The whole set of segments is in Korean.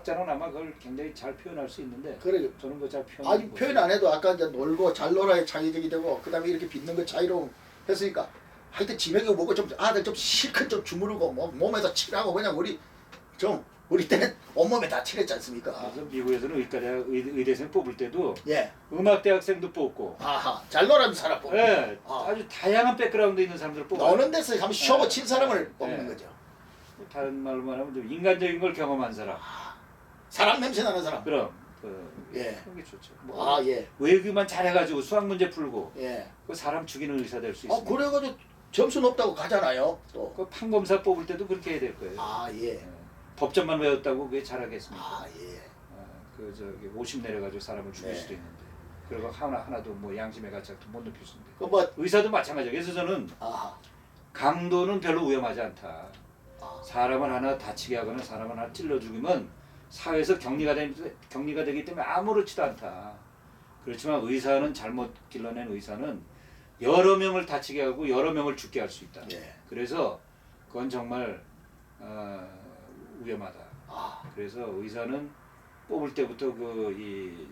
철학자는 아마 그걸 굉장히 잘 표현할 수 있는데 그래. 저는 그거 잘 표현. 아니 표현 안 해도 아까 이제 놀고 잘 놀아야 창의적이 되고 그다음에 이렇게 빚는 거 자유로움 했으니까 하여튼 지명이 뭐고 좀 아들 좀 실컷 좀 주무르고 뭐 몸에다 칠하고 그냥 우리 때는 온몸에 다 칠했지 않습니까? 그래서 미국에서는 의대생 뽑을 때도 예. 음악대학생도 뽑고. 아하 잘 놀아는 사람 뽑고. 예, 아. 아주 다양한 백그라운드 있는 사람들을 뽑아. 노는 데서 한번 쉬고 예. 친 사람을 예. 뽑는 거죠. 다른 말로 말하면 좀 인간적인 걸 경험한 사람. 사람 냄새 나는 사람. 그럼 예. 그런 게 좋죠. 뭐 아 예. 외교만 잘해가지고 수학 문제 풀고 예. 그 사람 죽이는 의사 될 수 있습니다. 그래가지고 점수 높다고 가잖아요. 또. 그 판검사 뽑을 때도 그렇게 해야 될 거예요. 아 예. 예. 법전만 외웠다고 그게 잘하겠습니까? 아 예. 그 저기 50 내려가지고 사람을 죽일 네. 수도 있는데 그리고 하나도 뭐 양심의 가책도 못 높일 수 있는데 그 뭐. 의사도 마찬가지예요. 그래서 저는 아하. 강도는 별로 위험하지 않다. 아. 사람을 하나 다치게 하거나 사람을 하나 찔러 죽이면 사회에서 격리가 되기 때문에 아무렇지도 않다. 그렇지만 의사는 잘못 길러낸 의사는 여러 명을 다치게 하고 여러 명을 죽게 할 수 있다. 예. 그래서 그건 정말 위험하다. 아. 그래서 의사는 뽑을 때부터 이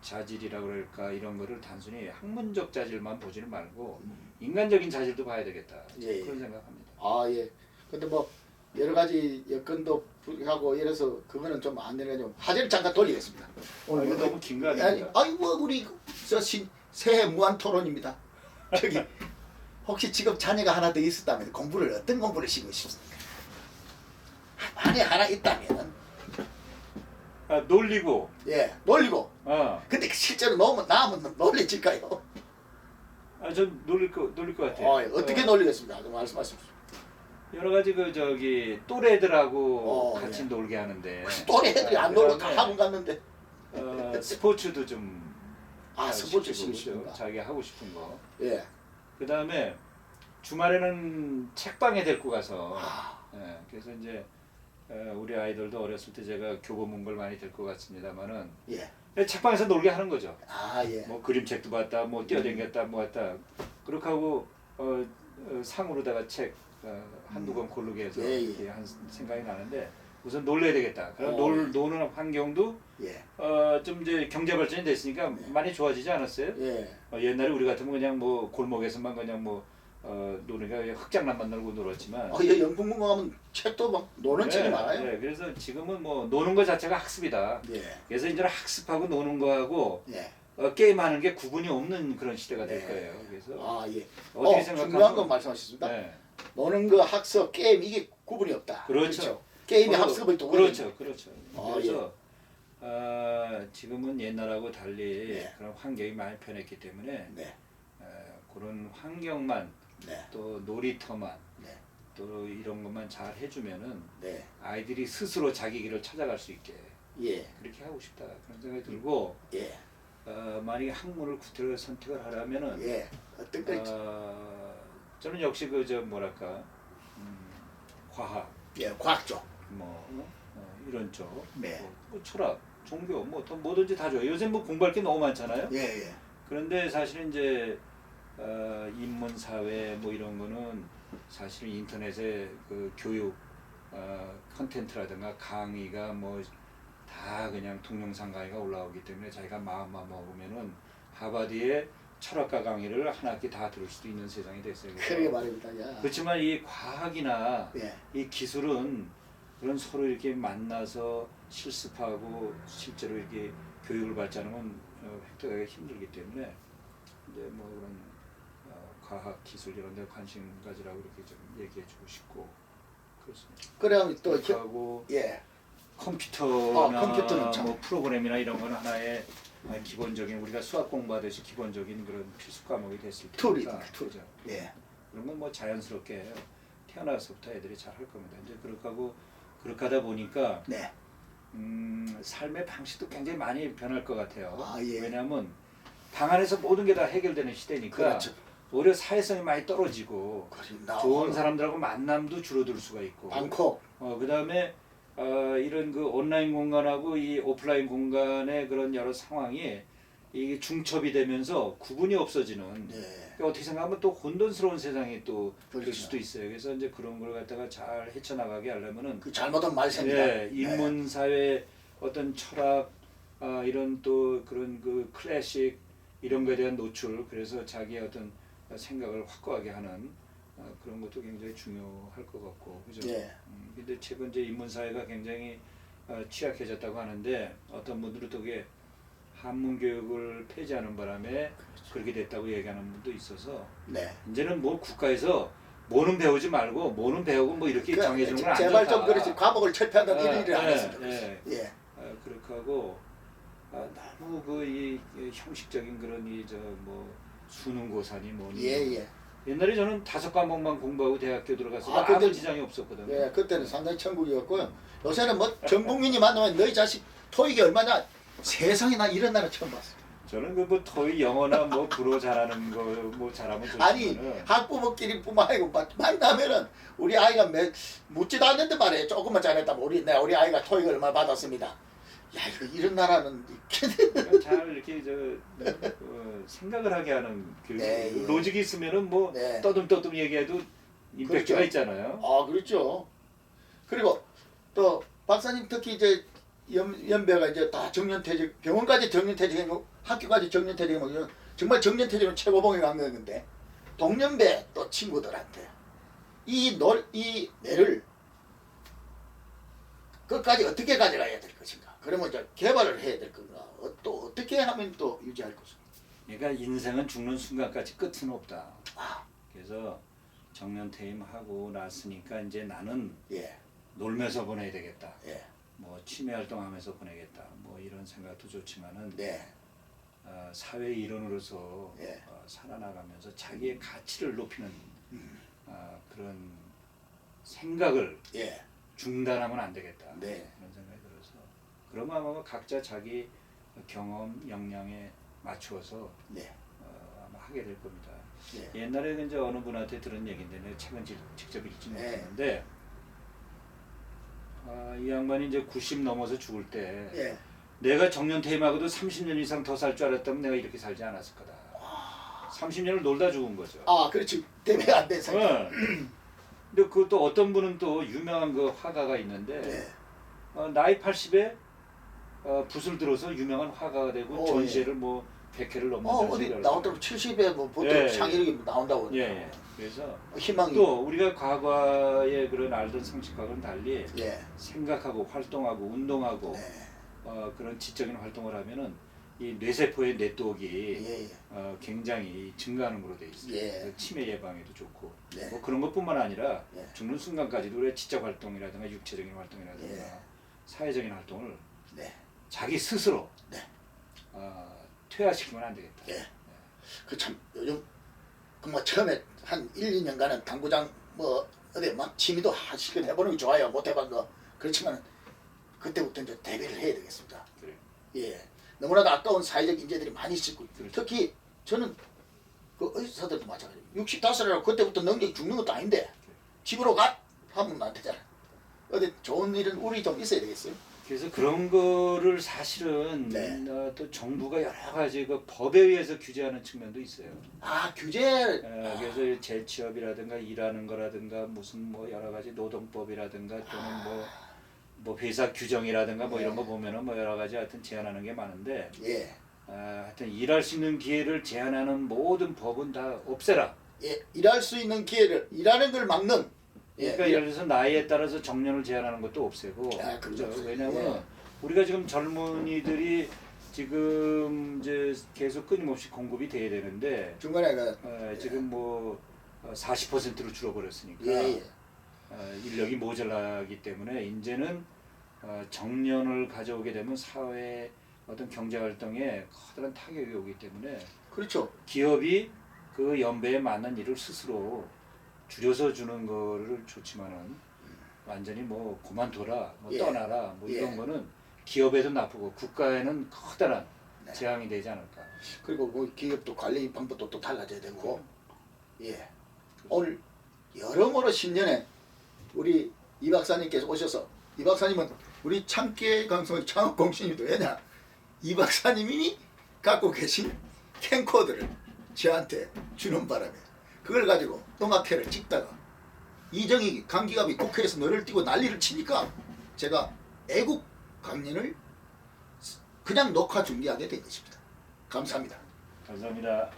자질이라고 그럴까 이런 거를 단순히 학문적 자질만 보지는 말고 인간적인 자질도 봐야 되겠다. 예, 예. 그런 생각합니다. 아 예. 근데 뭐 여러 가지 여건도 하고 이래서 그거는 좀 안 되는 화제를 잠깐 돌리겠습니다. 오늘 이거 너무 긴 거 아닙니까? 아이고 우리 새해 무한 토론입니다. 저기 혹시 지금 자녀가 하나 더 있었다면 어떤 공부를 시키고 싶습니까? 만에 하나 있다면 놀리고. 예 놀리고. 어. 근데 실제로 나오면 놀래질까요? 전 놀릴 것 같아요. 어떻게 놀리겠습니다. 좀 말씀하십시오. 여러 가지 또래들하고 같이 예. 놀게 하는데. 또래들이 안 놀고 다 그다음에 학원 갔는데. 스포츠도 좀. 스포츠 시키고 시키십니까? 자기 하고 싶은 거. 예. 그다음에 주말에는 책방에 데리고 가서. 아. 예, 그래서 이제 우리 아이들도 어렸을 때 제가 교보 문 걸 많이 데리고 갔습니다만은 예. 책방에서 놀게 하는 거죠. 아 예. 뭐 그림책도 봤다, 뭐 뛰어댕겼다, 뭐 했다. 그렇게 하고 상으로다가 책 한두 권 고르게 해서 예, 예. 이렇게 한 생각이 나는데 우선 놀래야 되겠다. 그럼 예. 노는 환경도 예. 좀 이제 경제 발전이 됐으니까 많이 좋아지지 않았어요? 예. 옛날에 우리 같으면 그냥 뭐 골목에서만 그냥 뭐 노니까 흙장난만 놀고 놀았지만. 영풍문 가면 책도 막 노는 책이 많아요. 네, 그래서 지금은 뭐 노는 거 자체가 학습이다. 예. 그래서 이제 학습하고 노는 거하고 예. 게임하는 게 구분이 없는 그런 시대가 될 네. 거예요. 그래서 아 예. 어떻게 중요한 건 말씀하셨습니다. 네. 노는 거 학습 게임 이게 구분이 없다. 그렇죠. 게임이 학습을 또 그렇죠. 아, 그래서 지금은 옛날하고 달리 네. 그런 환경이 많이 변했기 때문에 네. 그런 환경만 네. 또 놀이터만 네. 또 이런 것만 잘 해주면은 네. 아이들이 스스로 자기 길을 찾아갈 수 있게 예. 그렇게 하고 싶다 그런 생각이 들고 예. 만약에 학문을 구태여 선택을 하라면은 예. 어떤 거 저는 역시 뭐랄까 과학 예. 과학 쪽. 이런 쪽 네. 뭐 철학 종교 뭐든지 다 좋아요. 요새 뭐 공부할 게 너무 많잖아요. 예. 예. 그런데 사실은 이제 인문 사회 뭐 이런 거는 사실 인터넷에 그 교육 컨텐츠라든가 강의가 뭐 다 그냥 동영상 강의가 올라오기 때문에 자기가 마음만 먹으면은 하버드의 철학과 강의를 한 학기 다 들을 수도 있는 세상이 됐어요. 그러게 말입니다. 야. 그렇지만 이 과학이나 예. 이 기술은 그런 서로 이렇게 만나서 실습하고 실제로 이렇게 교육을 받자는 건 획득하기가 힘들기 때문에 이제 뭐 그런 과학 기술 이런 데 관심 가지라고 이렇게 좀 얘기해주고 싶고 그렇습니다. 그래야 또 하고 예. 컴퓨터나 컴퓨터는 참. 뭐 프로그램이나 이런 건 하나의 기본적인 우리가 수학 공부하듯이 기본적인 그런 필수 과목이 됐을 테니까 툴이죠. 예. 그런 건 뭐 자연스럽게 태어나서부터 애들이 잘 할 겁니다. 이제 그렇게 하다 보니까 네. 삶의 방식도 굉장히 많이 변할 것 같아요. 아, 예. 왜냐하면 방 안에서 모든 게 다 해결되는 시대니까 그렇죠. 오히려 사회성이 많이 떨어지고 좋은 사람 사람들하고 만남도 줄어들 수가 있고 많고 그다음에 이런 그 온라인 공간하고 이 오프라인 공간의 그런 여러 상황이 이게 중첩이 되면서 구분이 없어지는 네. 그러니까 어떻게 생각하면 또 혼돈스러운 세상이 또 될 그렇죠. 수도 있어요. 그래서 이제 그런 걸 갖다가 잘 헤쳐나가게 하려면은 그 잘못한 말씀입니다. 예, 인문 사회 어떤 철학 이런 또 그런 그 클래식 이런 거에 대한 노출 그래서 자기의 어떤 생각을 확고하게 하는 그런 것도 굉장히 중요할 것 같고 그죠? 예. 근데 최근 이제 인문 사회가 굉장히 취약해졌다고 하는데 어떤 분들은 또 그게 한문 교육을 폐지하는 바람에 그렇게 됐다고 얘기하는 분도 있어서 네. 이제는 뭐 국가에서 뭐는 배우지 말고 뭐는 배우고 뭐 이렇게 정해주는 건 안 좋다. 제발 좀 그렇지 과목을 철폐한다는 이런 일을 안 했으면 예. 좋겠어요. 예. 그렇게 하고 너무 이 형식적인 그런 이 저 뭐 수능고사니 뭐니 예. 옛날에 저는 5과목만 공부하고 대학교 들어가서 그때- 아무 지장이 없었거든요. 예, 그때는 상당히 천국이었고요. 요새는 뭐 전 국민이 만나면 너희 자식 토익이 얼마냐? 세상에 나 이런 나라 처음 봤어. 저는 그 뭐 토익 영어나 뭐 불어 잘하는 거 뭐 잘하면 좋지만 아니 학부모끼리뿐만 아니고 만나면은 우리 아이가 묻지도 않는데 말이에요. 조금만 잘했다면 우리 아이가 토익 얼마 받았습니다. 야 이런 나라는 잘 이렇게 생각을 하게 하는 그 네, 예. 로직이 있으면은 뭐 네. 떠듬떠듬 얘기해도 임팩트가 그렇죠. 있잖아요. 아 그렇죠. 그리고 또 박사님 특히 이제 연배가 이제 다 정년퇴직 병원까지 정년퇴직하고 학교까지 정년퇴직하면 정말 정년퇴직은 최고봉에 간 건데 동년배 또 친구들한테 이 뇌를 끝까지 어떻게 가져가야 될 것인가 그러면 이제 개발을 해야 될 건가 또 어떻게 하면 또 유지할 것인가. 그러니까 인생은 죽는 순간까지 끝은 없다. 아, 그래서 정년퇴임하고 났으니까 이제 나는 예, 놀면서 보내야 되겠다. 예, 뭐 취미 활동하면서 보내겠다. 뭐 이런 생각도 좋지만은 네, 사회 일원으로서 예. 살아나가면서 자기의 가치를 높이는 그런 생각을 예, 중단하면 안 되겠다. 네. 그런 생각이 들어서 그러면 아마 각자 자기 경험 역량에 맞추어서 네, 아마 하게 될 겁니다. 네. 옛날에 이제 어느 분한테 들은 얘기인데 내가 책은 직접 읽지 네. 못했는데 이 양반이 이제 90 넘어서 죽을 때 예. 내가 정년퇴임하고도 30년 이상 더 살 줄 알았다면 내가 이렇게 살지 않았을 거다. 30년을 놀다 죽은 거죠. 아, 그렇지. 대비가 안 된 상태. 근데 그또 어떤 분은 또 유명한 그 화가가 있는데 네. 나이 80에 붓을 들어서 유명한 화가가 되고 오, 전시회를 뭐 100회를 넘는 어디 전시회를 나오더라고 70에 뭐 보통 예, 상일이 나온다고. 예. 그래서 희망이. 또 우리가 과거의 그런 알던 상식과는 달리 예. 생각하고 활동하고 운동하고 네. 그런 지적인 활동을 하면은 이 뇌세포의 네트워크가 예. 굉장히 증가하는 걸로 돼 있어요. 예. 그래서 치매 예방에도 좋고 네. 뭐 그런 것뿐만 아니라 예. 죽는 순간까지도 우리가 지적 활동이라든가 육체적인 활동이라든가 예. 사회적인 활동을 네. 자기 스스로 네. 퇴화시키면 안 되겠다. 예. 그 참 요즘 그 뭐 처음에 한 1, 2년간은 당구장 뭐 어디 막 취미도 하시긴 해보는 게 좋아요. 못 해본 거. 그렇지만 그때부터 이제 대비를 해야 되겠습니다. 그래요. 예. 너무나도 아까운 사회적 인재들이 많이 있고 그렇죠. 특히 저는 그 의사들도 마찬가지예요. 65이라고 그때부터 능력이 죽는 것도 아닌데 집으로 가 하면 안 되잖아. 어디 좋은 일은 우리 좀 있어야 되겠어요. 그래서 그런 거를 사실은 네. 또 정부가 여러 가지 그 법에 의해서 규제하는 측면도 있어요. 아 규제. 그래서 재취업이라든가 일하는 거라든가 무슨 뭐 여러 가지 노동법이라든가 또는 뭐 회사 규정이라든가 뭐 네. 이런 거 보면은 뭐 여러 가지 하여튼 제한하는 게 많은데 예. 하여튼 일할 수 있는 기회를 제한하는 모든 법은 다 없애라. 예. 일할 수 있는 기회를 일하는 걸 막는. 예. 그러니까 예를 들어서 나이에 따라서 정년을 제한하는 것도 없애고 아, 그렇죠. 왜냐하면 예. 우리가 지금 젊은이들이 지금 이제 계속 끊임없이 공급이 돼야 되는데 중간에 그 지금 뭐 40%로 줄어버렸으니까 예. 인력이 모자라기 때문에 이제는 정년을 가져오게 되면 사회 어떤 경제 활동에 커다란 타격이 오기 때문에 그렇죠. 기업이 그 연배에 맞는 일을 스스로 줄여서 주는 거를 좋지만은 완전히 뭐 그만둬라, 뭐 예. 떠나라, 뭐 이런 예. 거는 기업에도 나쁘고 국가에는 커다란 네. 재앙이 되지 않을까. 그리고 그 기업도 관리 방법도 또 달라져야 되고. 예. 오늘 여러모로 신년에 우리 이 박사님께서 오셔서 이 박사님은 우리 참깨 강성의 창업 공신이도 왜냐 이 박사님이 갖고 계신 캠코더를 저한테 주는 바람에 그걸 가지고 음악회를 찍다가 이정희 강기갑이 국회에서 노래를 띄고 난리를 치니까 제가 애국 강연을 그냥 녹화 중계하게 된 것입니다. 감사합니다. 감사합니다.